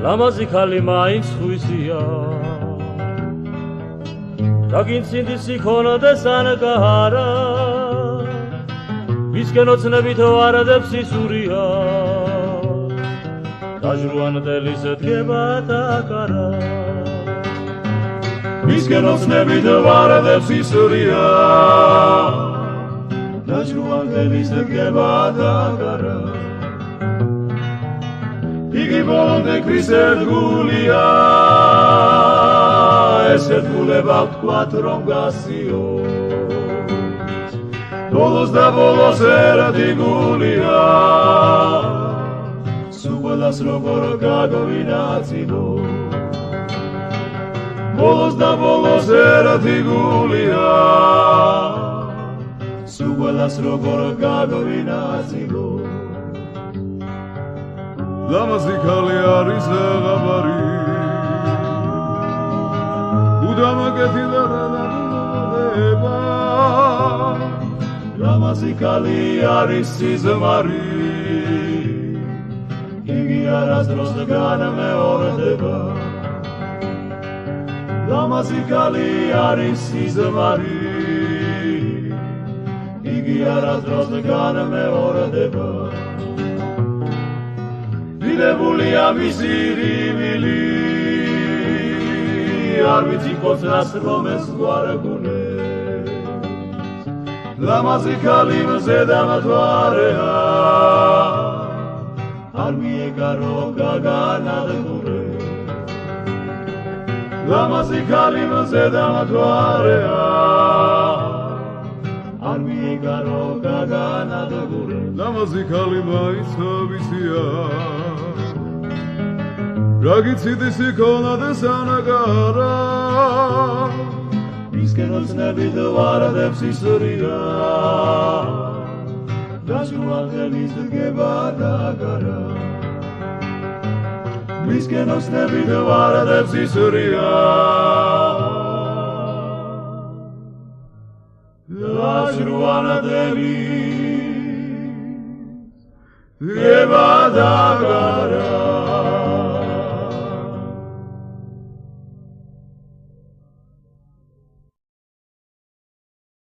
ლამაზი ხალი მაინც ხვისია დაგინცინდი სიქონდეს ანკარა მისკენ ოცნებით ვარდებს ისურია დაჟრუანდელის დგება დაკარა მისკენ ოცნებით ვარდებს ისურია დაჟრუანდელის დგება დაკარა იგი ბოლომდე ქვისერთ გულია ესეთ გულება ვთქვათ რომ გასიოს ბოლოს და ბოლოს ერთი გულია სულ ყველას როგორ გაგვინაწილო ბოლოს და ბოლოს ერთი გულია სულ ყველას როგორ გაგვინაწილო ლამაზი ხალი არის აღაბარი უდამაკეთი და დადება ლამაზი ხალი არის სიზმარი იგი არასდროს განმეორდება ლამაზი ხალი არის სიზმარი იგი არასდროს განმეორდება დილებულია მისი რივილი არ ვიცი ხოცრას რომ ეს გვარგუნეს ლამაზი ხალი მზედამთვარეა არ მიეგარო გაგანადგურეს ლამაზი ხალი მზედამთვარეა არ მიეგარო გაგანადგურეს ლამაზი ხალი მაინც ვისია რაგიციდის იქონდეს ანკარა მისკენ ოცნებით ვარდებს ისურია დაჟრუანდელის დგება დაკარა მისკენ ოცნებით ვარდებს ისურია დაჟრუანდელის დგება დაკარა